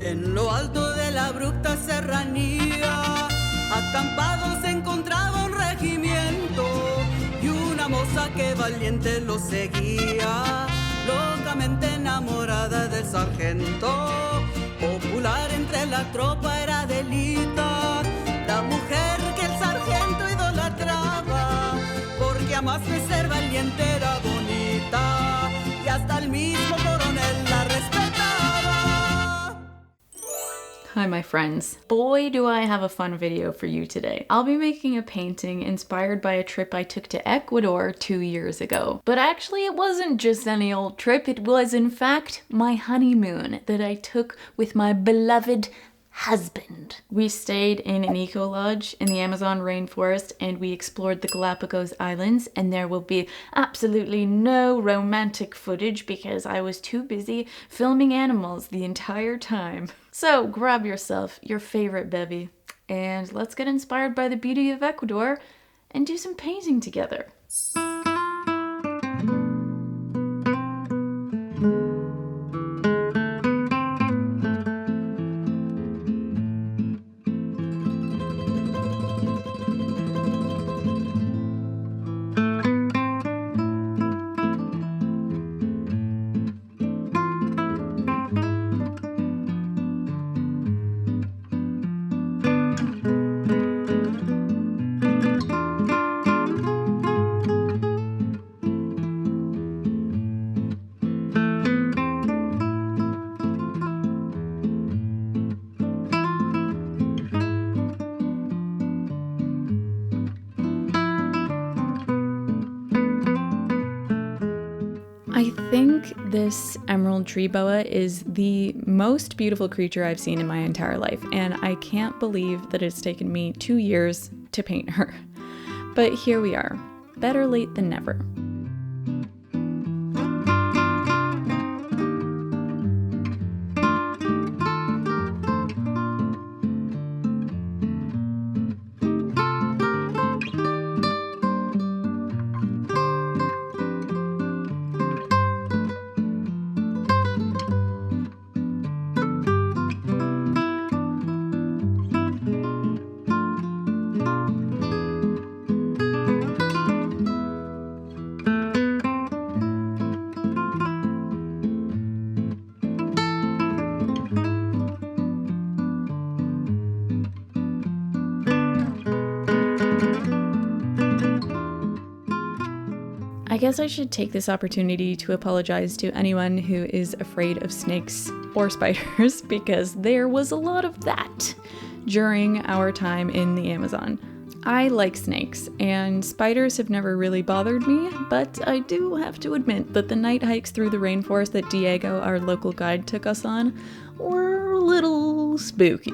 En lo alto de la abrupta serranía, acampado se encontraba un regimiento y una moza que valiente lo seguía, locamente enamorada del sargento. Popular entre la tropa era Adelita, la mujer que el sargento idolatraba, porque además de ser valiente era bonita y hasta el mismo coronel la respetaba. Hi my friends. Boy do I have a fun video for you today. I'll be making a painting inspired by a trip I took to Ecuador 2 years ago. But actually it wasn't just any old trip, it was in fact my honeymoon that I took with my beloved husband. We stayed in an eco-lodge in the Amazon rainforest and we explored the Galapagos Islands, and there will be absolutely no romantic footage because I was too busy filming animals the entire time. So grab yourself your favorite bevy and let's get inspired by the beauty of Ecuador and do some painting together. I think this emerald tree boa is the most beautiful creature I've seen in my entire life, and I can't believe that it's taken me 2 years to paint her. But here we are, better late than never. I guess I should take this opportunity to apologize to anyone who is afraid of snakes or spiders, because there was a lot of that during our time in the Amazon. I like snakes, and spiders have never really bothered me, but I do have to admit that the night hikes through the rainforest that Diego, our local guide, took us on were a little spooky.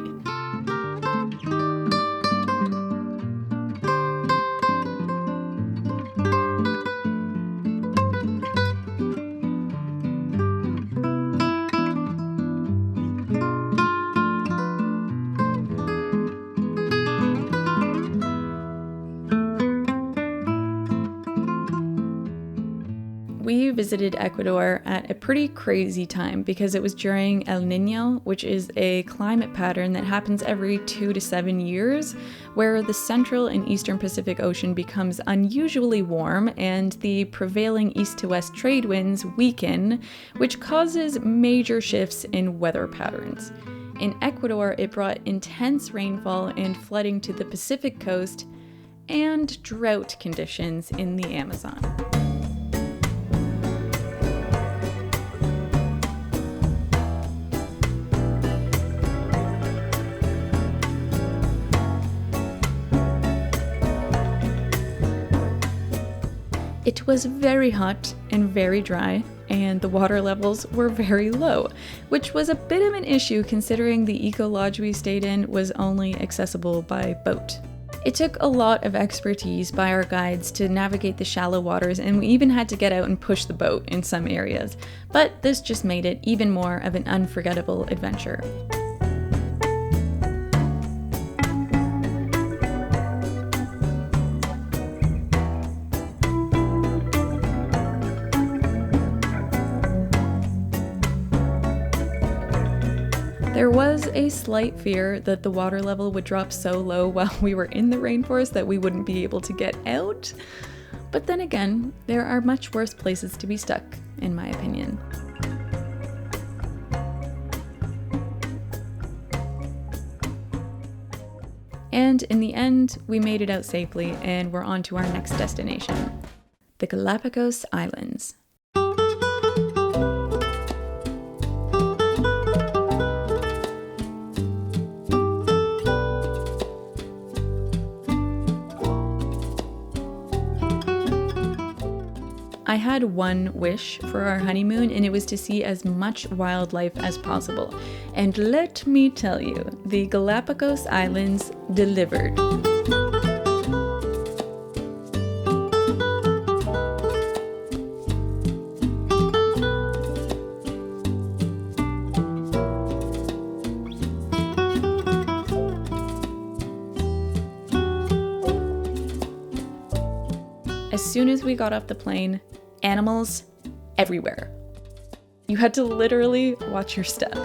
We visited Ecuador at a pretty crazy time because it was during El Niño, which is a climate pattern that happens every 2 to 7 years, where the central and eastern Pacific Ocean becomes unusually warm and the prevailing east to west trade winds weaken, which causes major shifts in weather patterns. In Ecuador, it brought intense rainfall and flooding to the Pacific coast and drought conditions in the Amazon. It was very hot and very dry, and the water levels were very low, which was a bit of an issue considering the eco-lodge we stayed in was only accessible by boat. It took a lot of expertise by our guides to navigate the shallow waters, and we even had to get out and push the boat in some areas, but this just made it even more of an unforgettable adventure. There There was a slight fear that the water level would drop so low while we were in the rainforest that we wouldn't be able to get out. But then again, there are much worse places to be stuck, in my opinion. And in the end, we made it out safely and we're on to our next destination, the Galapagos Islands. I had one wish for our honeymoon, and it was to see as much wildlife as possible. And let me tell you, the Galapagos Islands delivered. As soon as we got off the plane, animals everywhere. You had to literally watch your step.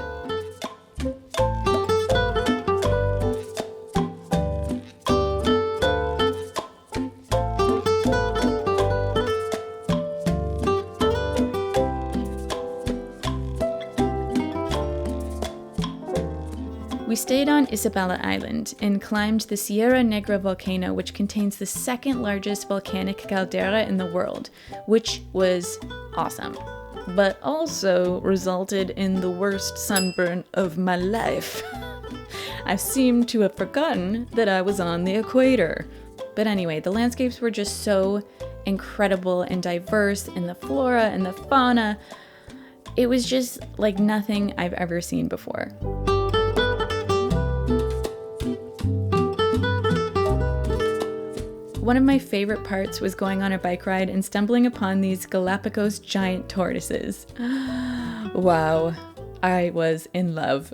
We stayed on Isabela Island and climbed the Sierra Negra volcano, which contains the second largest volcanic caldera in the world, which was awesome, but also resulted in the worst sunburn of my life. I seemed to have forgotten that I was on the equator. But anyway, the landscapes were just so incredible and diverse, and the flora and the fauna. It was just like nothing I've ever seen before. One of my favorite parts was going on a bike ride and stumbling upon these Galapagos giant tortoises. Wow, I was in love.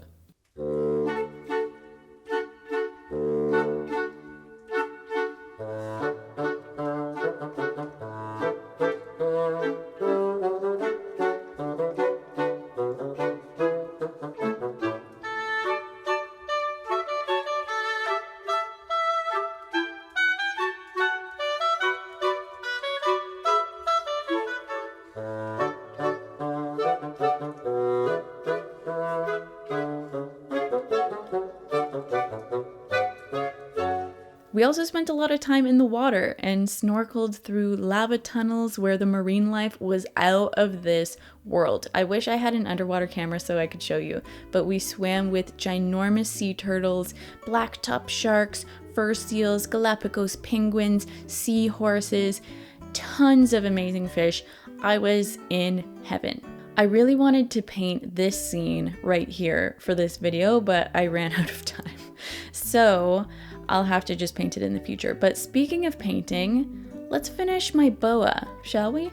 We also spent a lot of time in the water and snorkeled through lava tunnels where the marine life was out of this world. I wish I had an underwater camera so I could show you, but we swam with ginormous sea turtles, blacktop sharks, fur seals, Galapagos penguins, seahorses, tons of amazing fish. I was in heaven. I really wanted to paint this scene right here for this video, but I ran out of time. So I'll have to just paint it in the future. But speaking of painting, let's finish my boa, shall we?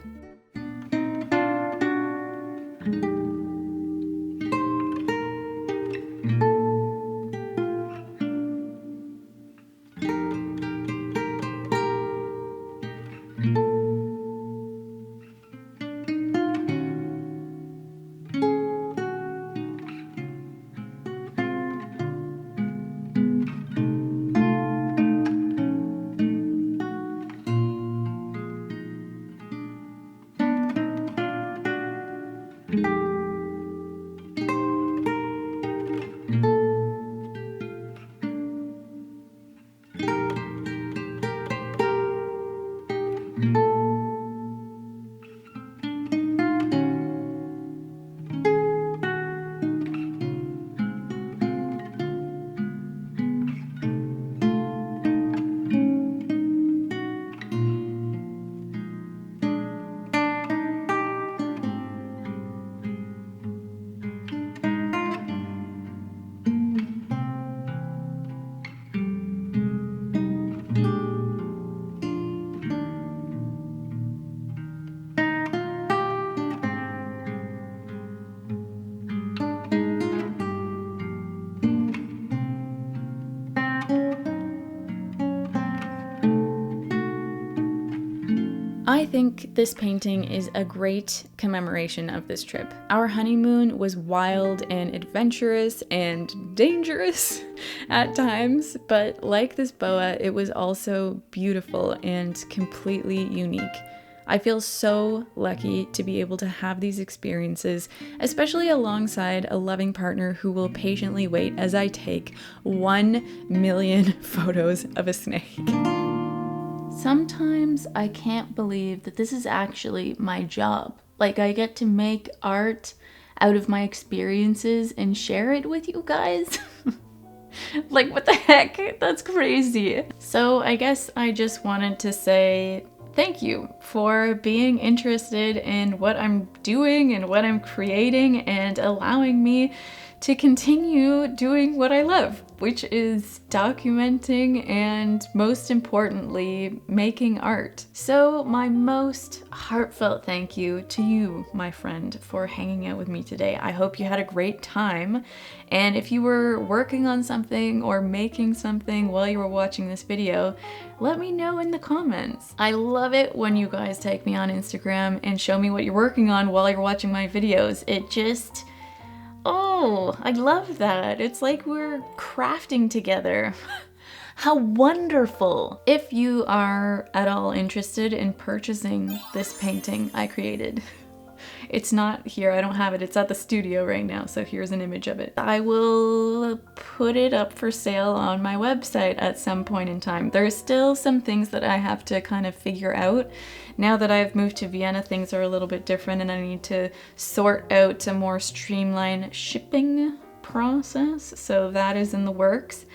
I think this painting is a great commemoration of this trip. Our honeymoon was wild and adventurous and dangerous at times, but like this boa, it was also beautiful and completely unique. I feel so lucky to be able to have these experiences, especially alongside a loving partner who will patiently wait as I take 1 million photos of a snake. Sometimes I can't believe that this is actually my job. Like, I get to make art out of my experiences and share it with you guys. Like, what the heck? That's crazy. So I guess I just wanted to say thank you for being interested in what I'm doing and what I'm creating and allowing me to continue doing what I love, which is documenting and, most importantly, making art. So my most heartfelt thank you to you, my friend, for hanging out with me today. I hope you had a great time, and if you were working on something or making something while you were watching this video, let me know in the comments. I love it when you guys tag me on Instagram and show me what you're working on while you're watching my videos. It just... oh, I love that. It's like we're crafting together. How wonderful. If you are at all interested in purchasing this painting I created, it's not here, I don't have it, it's at the studio right now, so here's an image of it. I will put it up for sale on my website at some point in time. There's still some things that I have to kind of figure out. Now that I've moved to Vienna, things are a little bit different and I need to sort out a more streamlined shipping process, so that is in the works.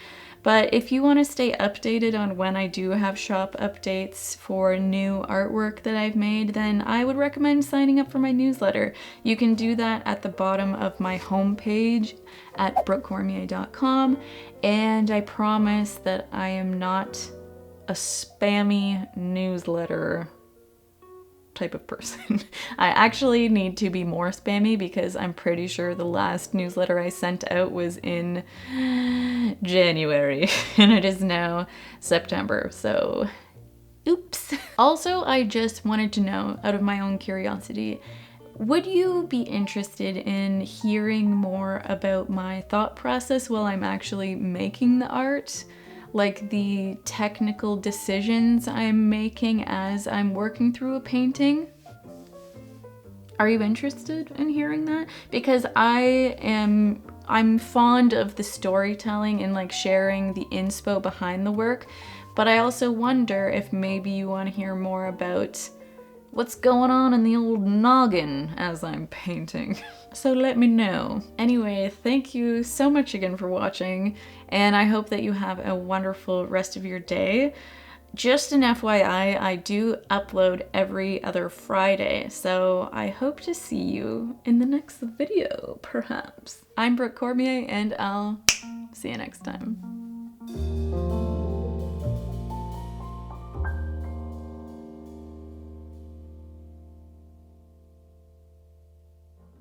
But if you want to stay updated on when I do have shop updates for new artwork that I've made, then I would recommend signing up for my newsletter. You can do that at the bottom of my homepage at brookecormier.com, and I promise that I am not a spammy newsletter type of person. I actually need to be more spammy because I'm pretty sure the last newsletter I sent out was in January and it is now September, so oops. Also, I just wanted to know, out of my own curiosity, would you be interested in hearing more about my thought process while I'm actually making the art? Like the technical decisions I'm making as I'm working through a painting? Are you interested in hearing that? Because I'm fond of the storytelling and like sharing the inspo behind the work, but I also wonder if maybe you want to hear more about what's going on in the old noggin as I'm painting. So let me know. Anyway, thank you so much again for watching, and I hope that you have a wonderful rest of your day. Just an FYI, I do upload every other Friday, so I hope to see you in the next video, perhaps. I'm Brooke Cormier, and I'll see you next time.